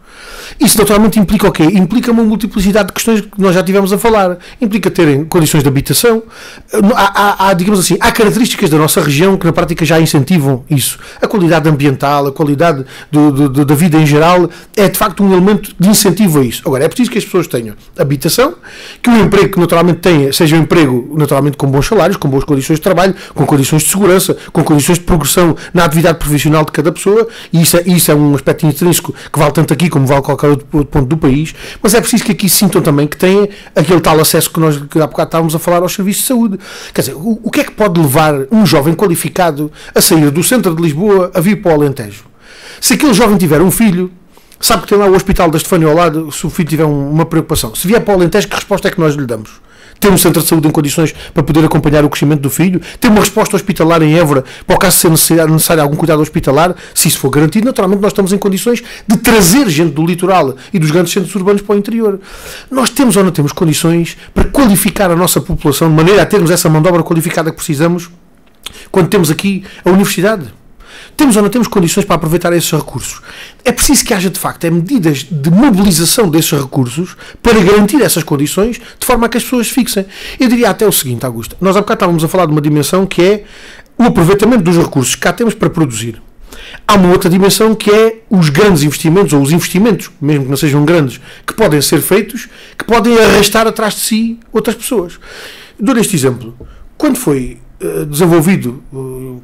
Isso naturalmente implica o quê? Implica uma multiplicidade de questões que nós já tivemos a falar. Implica terem condições de habitação. Digamos assim, há características da nossa região que na prática já incentivam isso. A qualidade ambiental, a qualidade da vida em geral é de facto um elemento de incentivo a isso. Agora, é preciso que as pessoas tenham habitação, que o emprego que naturalmente tenha seja um emprego naturalmente com bons salários, com boas condições de trabalho, com condições de segurança, com condições de progressão na atividade profissional de cada pessoa, e isso é um aspecto intrínseco que vale tanto aqui como vale qualquer outro ponto do país, mas é preciso que aqui sintam também que têm aquele tal acesso que há bocado estávamos a falar aos serviços de saúde. Quer dizer, o que é que pode levar um jovem qualificado a sair do centro de Lisboa a vir para o Alentejo? Se aquele jovem tiver um filho, sabe que tem lá o hospital da Estefânia ao lado, se o filho tiver uma preocupação. Se vier para o Alentejo, que resposta é que nós lhe damos? Ter um centro de saúde em condições para poder acompanhar o crescimento do filho, ter uma resposta hospitalar em Évora, para o caso de ser necessário algum cuidado hospitalar, se isso for garantido, naturalmente nós estamos em condições de trazer gente do litoral e dos grandes centros urbanos para o interior. Nós temos ou não temos condições para qualificar a nossa população de maneira a termos essa mão de obra qualificada que precisamos quando temos aqui a universidade? Temos ou não temos condições para aproveitar esses recursos? É preciso que haja, de facto, medidas de mobilização desses recursos para garantir essas condições, de forma a que as pessoas se fixem. Eu diria até o seguinte, Augusto, nós há bocado estávamos a falar de uma dimensão que é o aproveitamento dos recursos que cá temos para produzir. Há uma outra dimensão que é os grandes investimentos, ou os investimentos, mesmo que não sejam grandes, que podem ser feitos, que podem arrastar atrás de si outras pessoas. Dou-lhe este exemplo. Quando foi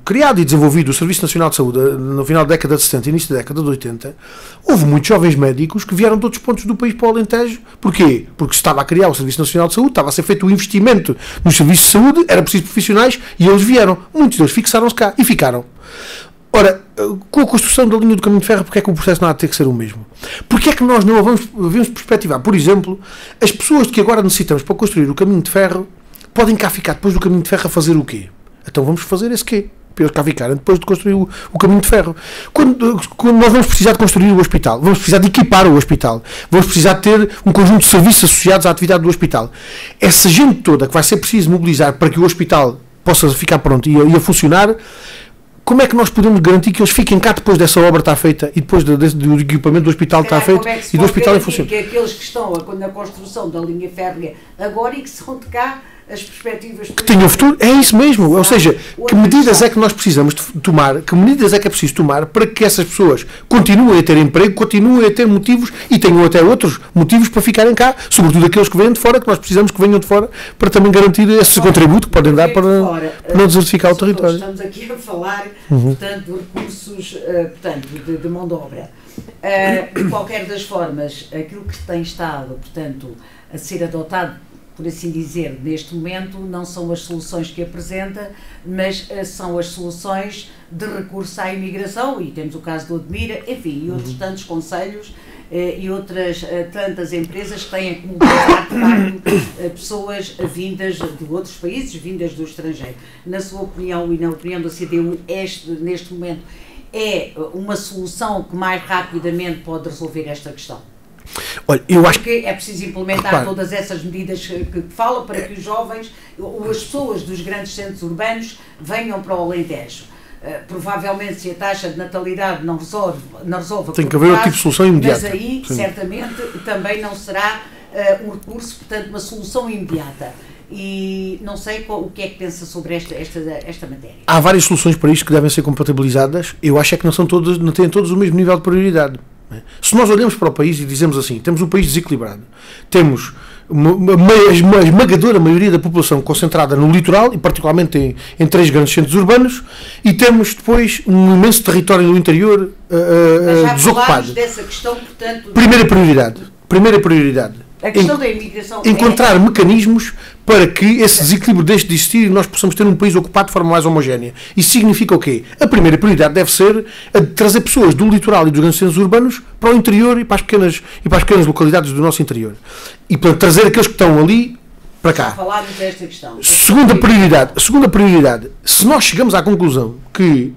criado e desenvolvido o Serviço Nacional de Saúde no final da década de 70 e início da década de 80, houve muitos jovens médicos que vieram de outros pontos do país para o Alentejo. Porquê? Porque se estava a criar o Serviço Nacional de Saúde, estava a ser feito o investimento nos serviços de saúde, era preciso profissionais e eles vieram. Muitos deles fixaram-se cá e ficaram. Ora, com a construção da linha do caminho de ferro, porque é que o processo não há de ter que ser o mesmo? Porque é que nós não devemos perspectivar, por exemplo, as pessoas que agora necessitamos para construir o caminho de ferro podem cá ficar depois do caminho de ferro a fazer o quê? Então vamos fazer esse quê? Para eles cá ficarem depois de construir o caminho de ferro. Quando nós vamos precisar de construir o hospital, vamos precisar de equipar o hospital, vamos precisar de ter um conjunto de serviços associados à atividade do hospital. Essa gente toda que vai ser preciso mobilizar para que o hospital possa ficar pronto e a funcionar, como é que nós podemos garantir que eles fiquem cá depois dessa obra estar feita e depois do equipamento do hospital estar feito e do hospital em funcionamento? Que aqueles que estão na construção da linha férrea agora e que são de cá as perspectivas que tenham futuro, é isso mesmo. Ou seja, que medidas é que nós precisamos de tomar, que medidas é que é preciso tomar para que essas pessoas continuem a ter emprego, continuem a ter motivos e tenham até outros motivos para ficarem cá, sobretudo aqueles que vêm de fora, que nós precisamos que venham de fora para também garantir esse contributo que podem dar para não desertificar o território. Estamos aqui a falar, portanto, de recursos, portanto, de mão de obra. De qualquer das formas, aquilo que tem estado, portanto, a ser adotado por assim dizer, neste momento, não são as soluções que apresenta, mas são as soluções de recurso à imigração, e temos o caso do Odmira, enfim, e outros tantos conselhos e outras tantas empresas que têm como pessoas vindas de outros países, vindas do estrangeiro. Na sua opinião e na opinião da CDU, neste momento, é uma solução que mais rapidamente pode resolver esta questão? Olha, eu acho que é preciso implementar todas essas medidas que fala para que os jovens ou as pessoas dos grandes centros urbanos venham para o Alentejo. Provavelmente, se a taxa de natalidade não resolve tem que haver outro tipo de solução imediata. Mas aí, sim, certamente, também não será um recurso, portanto, uma solução imediata. E não sei o que é que pensa sobre esta matéria. Há várias soluções para isto que devem ser compatibilizadas. Eu acho é que não têm todos o mesmo nível de prioridade. Se nós olhamos para o país e dizemos assim, temos um país desequilibrado, temos a esmagadora maioria da população concentrada no litoral, e particularmente em 3 grandes centros urbanos, e temos depois um imenso território no interior desocupado. Dessa questão, portanto, Primeira prioridade. A questão da imigração encontrar mecanismos para que esse desequilíbrio deixe de existir e nós possamos ter um país ocupado de forma mais homogénea. Isso significa o quê? A primeira prioridade deve ser a de trazer pessoas do litoral e dos grandes centros urbanos para o interior e para as pequenas localidades do nosso interior. E para trazer aqueles que estão ali para cá. Falarmos desta questão. Segunda prioridade. Se nós chegamos à conclusão que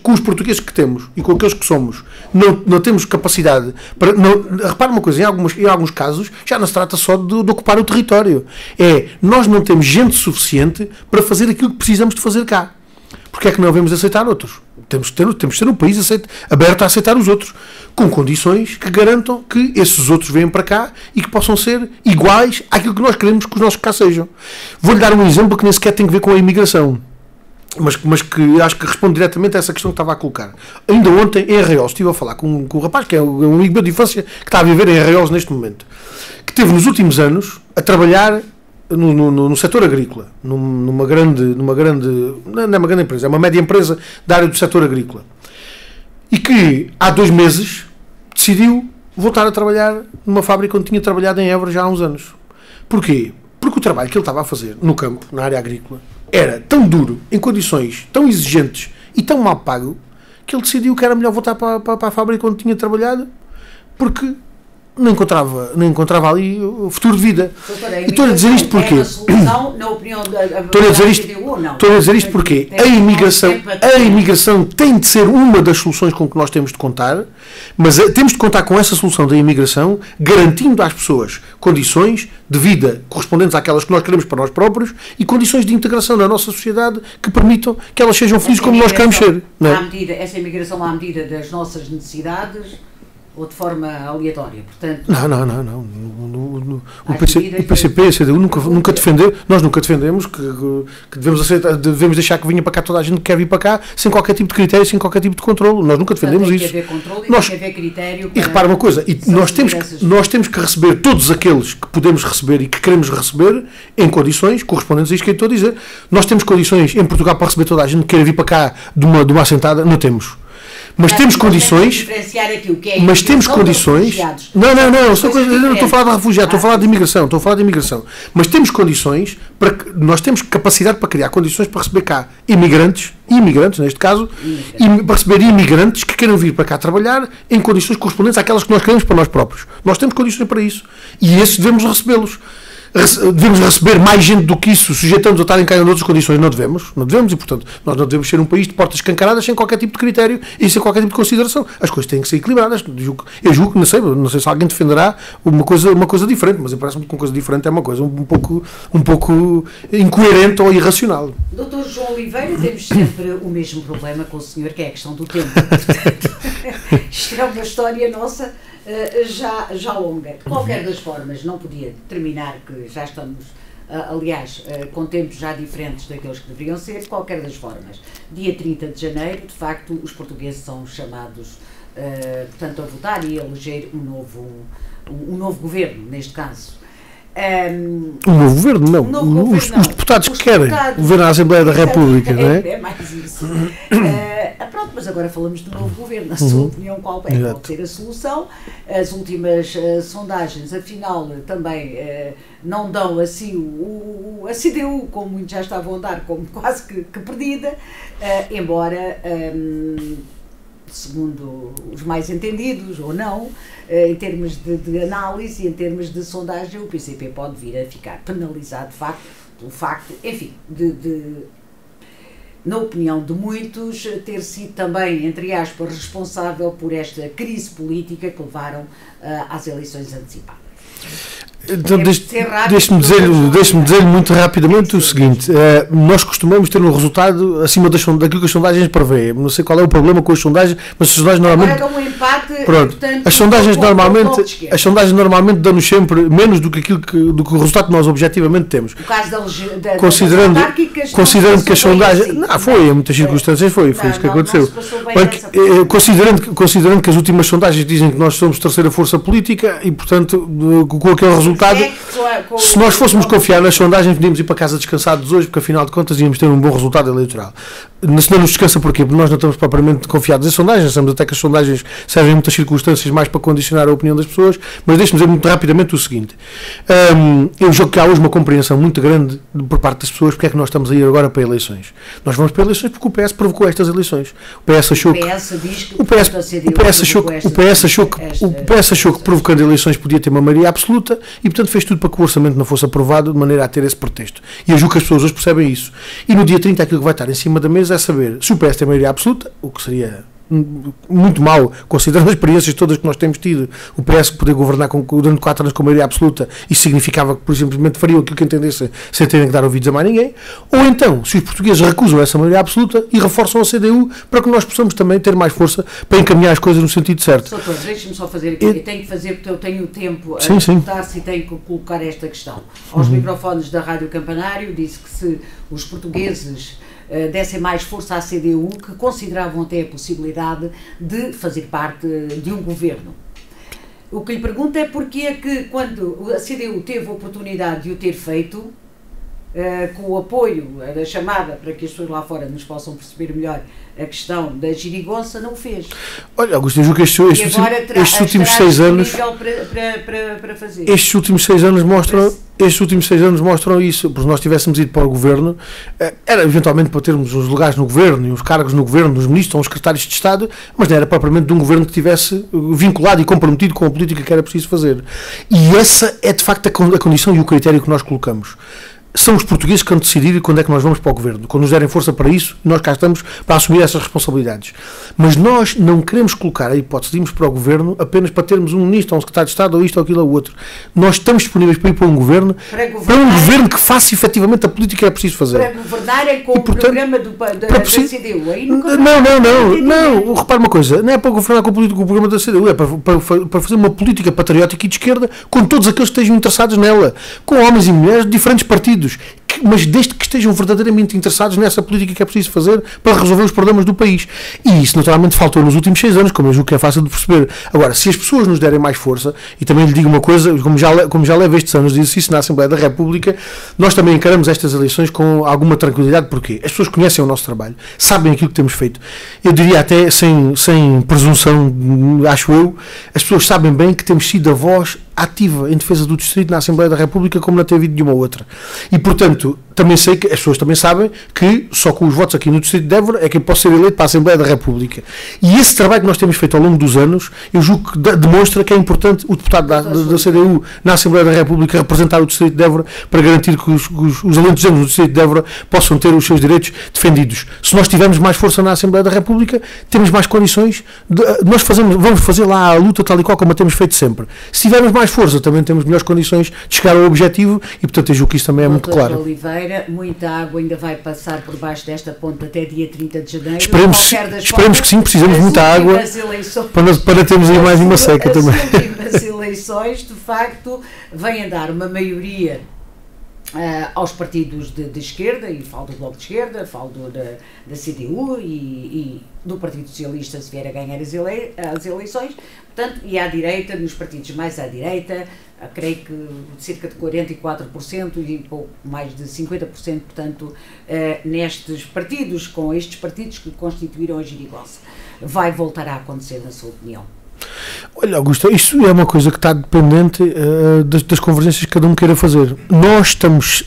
com os portugueses que temos e com aqueles que somos, não temos capacidade para... Repare uma coisa, em alguns casos já não se trata só de ocupar o território. Nós não temos gente suficiente para fazer aquilo que precisamos de fazer cá. Porque é que não devemos aceitar outros? Temos de ter um país aberto a aceitar os outros, com condições que garantam que esses outros venham para cá e que possam ser iguais àquilo que nós queremos que os nossos cá sejam. Vou-lhe dar um exemplo que nem sequer tem a ver com a imigração, mas que acho que responde diretamente a essa questão que estava a colocar. Ainda ontem, em Arraiolos, estive a falar com um rapaz que é um amigo meu de infância, que está a viver em Arraiolos neste momento, que teve nos últimos anos a trabalhar no setor agrícola, numa grande, não é uma grande empresa, é uma média empresa da área do setor agrícola, e que há 2 meses decidiu voltar a trabalhar numa fábrica onde tinha trabalhado em Évora já há uns anos. Porquê? Porque o trabalho que ele estava a fazer no campo, na área agrícola, era tão duro, em condições tão exigentes e tão mal pago, que ele decidiu que era melhor voltar para a fábrica onde tinha trabalhado, porque não encontrava ali o futuro de vida. Doutora, e estou a dizer isto porque... Estou a dizer isto porque a imigração tem de ser uma das soluções com que nós temos de contar, mas temos de contar com essa solução da imigração, garantindo às pessoas condições de vida correspondentes àquelas que nós queremos para nós próprios e condições de integração na nossa sociedade que permitam que elas sejam felizes como nós queremos ser. Não é? Essa imigração à medida das nossas necessidades ou de forma aleatória, portanto... Não. O PCP e a CDU nunca defendeu, nós nunca defendemos que devemos deixar que venha para cá toda a gente que quer vir para cá, sem qualquer tipo de critério, sem qualquer tipo de controle. Nós nunca defendemos isso. Tem que haver controle e tem que haver critério. E repara uma coisa, nós temos que receber todos aqueles que podemos receber e que queremos receber em condições correspondentes a isto que eu estou a dizer. Nós temos condições em Portugal para receber toda a gente que quer vir para cá de uma assentada? Não temos. Mas temos condições. Mas temos condições. Não estou a falar de refugiados, estou a falar de imigração. Mas temos condições para que nós temos capacidade para criar condições para receber cá imigrantes neste caso, para receber imigrantes que queiram vir para cá trabalhar em condições correspondentes àquelas que nós queremos para nós próprios. Nós temos condições para isso. E esses devemos recebê-los. Devemos receber mais gente do que isso, sujeitando a estarem cá em outras condições. Não devemos, e portanto nós não devemos ser um país de portas escancaradas sem qualquer tipo de critério e sem qualquer tipo de consideração. As coisas têm que ser equilibradas. Eu julgo que não sei se alguém defenderá uma coisa diferente, mas parece-me que uma coisa diferente é uma coisa um pouco incoerente ou irracional. Dr. João Oliveira, temos sempre o mesmo problema com o senhor, que é a questão do tempo. Portanto, isto é uma história nossa já longa. De qualquer das formas, não podia terminar, que já estamos, aliás, com tempos já diferentes daqueles que deveriam ser. De qualquer das formas, dia 30 de janeiro, de facto, os portugueses são chamados, portanto, a votar e a eleger um novo governo, neste caso. Um novo governo, não. Os deputados que querem governar a Assembleia da República, não é? É mais isso. Pronto, mas agora falamos do novo governo. A sua opinião qual é? Pode ser a solução. As últimas sondagens, afinal, também não dão assim a CDU, como muitos já estavam a dar, como quase que perdida, embora, segundo os mais entendidos, ou não, em termos de análise e em termos de sondagem, o PCP pode vir a ficar penalizado, de facto, pelo facto, enfim, na opinião de muitos, ter sido também, entre aspas, responsável por esta crise política que levaram às eleições antecipadas. Então, deixe-me dizer muito rapidamente o seguinte: nós costumamos ter um resultado acima daquilo que as sondagens prevêem. Não sei qual é o problema com as sondagens, mas as sondagens normalmente. Agora dão um empate, pronto, portanto, as sondagens normalmente dão-nos sempre menos do que o resultado que nós objetivamente temos. No caso considerando que as sondagens. Não, foi, em muitas circunstâncias foi isso que aconteceu. Considerando que as últimas sondagens dizem que nós somos terceira força política e, portanto, com aquele resultado. Se nós fôssemos confiar nas sondagens, podíamos ir para casa descansados hoje, porque afinal de contas íamos ter um bom resultado eleitoral. Se não nos descansa, porquê? Porque nós não estamos propriamente confiados em sondagens, sabemos até que as sondagens servem em muitas circunstâncias mais para condicionar a opinião das pessoas, mas deixe-me dizer muito rapidamente o seguinte: eu julgo que há hoje uma compreensão muito grande por parte das pessoas porque é que nós estamos a ir agora para eleições. Nós vamos para eleições porque o PS provocou estas eleições. O PS achou que provocando eleições podia ter uma maioria absoluta e, portanto, fez tudo para que o orçamento não fosse aprovado de maneira a ter esse pretexto. E eu julgo que as pessoas hoje percebem isso. E no dia 30 aquilo que vai estar em cima da mesa é saber se o PS tem maioria absoluta, o que seria muito mau, considerando as experiências todas que nós temos tido, o PS poder governar durante 4 anos com maioria absoluta, isso significava que, por simplesmente, fariam aquilo que entendessem sem terem que dar ouvidos a mais ninguém, ou então, se os portugueses recusam essa maioria absoluta e reforçam a CDU para que nós possamos também ter mais força para encaminhar as coisas no sentido certo. Doutor, deixe-me só fazer aqui, eu tenho que fazer porque eu tenho tempo a perguntar-se e tenho que colocar esta questão. Aos microfones da Rádio Campanário, disse que se os portugueses dessem mais força à CDU, que consideravam até a possibilidade de fazer parte de um governo. O que lhe pergunto é porque é que, quando a CDU teve a oportunidade de o ter feito, com o apoio da chamada, para que as pessoas lá fora nos possam perceber melhor a questão da girigonça, não o fez. Olha, Augusto, eu julgo que estes últimos 6 anos para fazer. Estes últimos 6 anos mostram isso, porque se nós tivéssemos ido para o governo, era eventualmente para termos os lugares no governo e os cargos no governo, os ministros ou os secretários de Estado, mas não era propriamente de um governo que estivesse vinculado e comprometido com a política que era preciso fazer. E essa é de facto a condição e o critério que nós colocamos. São os portugueses que vão decidir quando é que nós vamos para o governo. Quando nos derem força para isso, nós cá estamos para assumir essas responsabilidades. Mas nós não queremos colocar a hipótese de irmos para o governo apenas para termos um ministro, ou um secretário de Estado, ou isto ou aquilo ou outro. Nós estamos disponíveis para ir para um governo, que faça efetivamente a política que é preciso fazer. Para governarem com o programa da CDU. Aí não. Repare uma coisa, não é para governar com o programa da CDU, é para fazer uma política patriótica e de esquerda com todos aqueles que estejam interessados nela, com homens e mulheres de diferentes partidos, mas desde que estejam verdadeiramente interessados nessa política que é preciso fazer para resolver os problemas do país. E isso naturalmente faltou nos últimos 6 anos, como eu julgo que é fácil de perceber. Agora, se as pessoas nos derem mais força, e também lhe digo uma coisa, como já levo estes anos de exercício na Assembleia da República, nós também encaramos estas eleições com alguma tranquilidade, porque as pessoas conhecem o nosso trabalho, sabem aquilo que temos feito. Eu diria até, sem presunção, acho eu, as pessoas sabem bem que temos sido a voz ativa em defesa do Distrito na Assembleia da República como não teve havido nenhuma outra. E, portanto, também sei que as pessoas também sabem que só com os votos aqui no Distrito de Évora é que eu posso ser eleito para a Assembleia da República. E esse trabalho que nós temos feito ao longo dos anos, eu julgo que demonstra que é importante o deputado da CDU na Assembleia da República representar o Distrito de Évora para garantir que os alentejanos do Distrito de Évora possam ter os seus direitos defendidos. Se nós tivermos mais força na Assembleia da República, temos mais condições, vamos fazer lá a luta tal e qual como a temos feito sempre. Se tivermos mais força, também temos melhores condições de chegar ao objetivo e, portanto, eu julgo que isso também é muito claro. Oliveira, muita água ainda vai passar por baixo desta ponte até dia 30 de janeiro. Esperemos que sim, precisamos de muita água para termos aí mais uma seca também. As últimas eleições, de facto, vêm a dar uma maioria aos partidos de esquerda, e falo do Bloco de Esquerda, falo da CDU e do Partido Socialista, se vier a ganhar as eleições, portanto, e à direita, nos partidos mais à direita, creio que cerca de 44% e pouco mais de 50%, portanto, nestes partidos, com estes partidos que constituíram a geringonça. Vai voltar a acontecer, na sua opinião? Olha, Augusta, isto é uma coisa que está dependente das convergências que cada um queira fazer.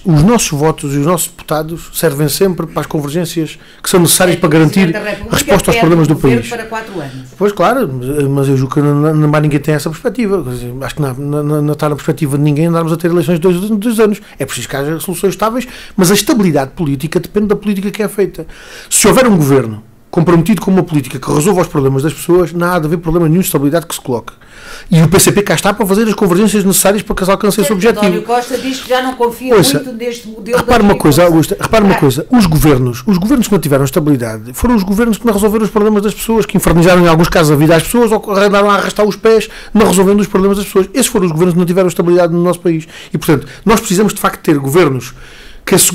Os nossos votos e os nossos deputados servem sempre para as convergências que são necessárias para garantir a resposta aos problemas do país. Para 4 anos. Pois claro, mas eu julgo que não mais ninguém tem essa perspectiva. Acho que não está na perspectiva de ninguém andarmos a ter eleições de 2 anos. É preciso que haja soluções estáveis, mas a estabilidade política depende da política que é feita. Se houver um governo comprometido com uma política que resolva os problemas das pessoas, não há de haver problema nenhum de estabilidade que se coloque. E o PCP cá está para fazer as convergências necessárias para que se alcance esse objetivo. António Costa diz que já não confia muito neste modelo. Repare uma coisa, Augusta, uma coisa, os governos que não tiveram estabilidade foram os governos que não resolveram os problemas das pessoas, que infernizaram em alguns casos a vida às pessoas ou andaram a arrastar os pés não resolvendo os problemas das pessoas. Esses foram os governos que não tiveram estabilidade no nosso país. E, portanto, nós precisamos de facto ter governos,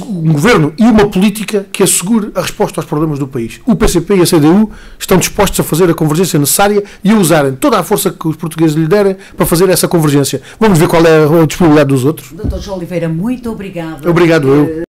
um governo e uma política que assegure a resposta aos problemas do país. O PCP e a CDU estão dispostos a fazer a convergência necessária e a usarem toda a força que os portugueses lhe derem para fazer essa convergência. Vamos ver qual é a disponibilidade dos outros. Dr. João Oliveira, muito obrigado. Obrigado eu.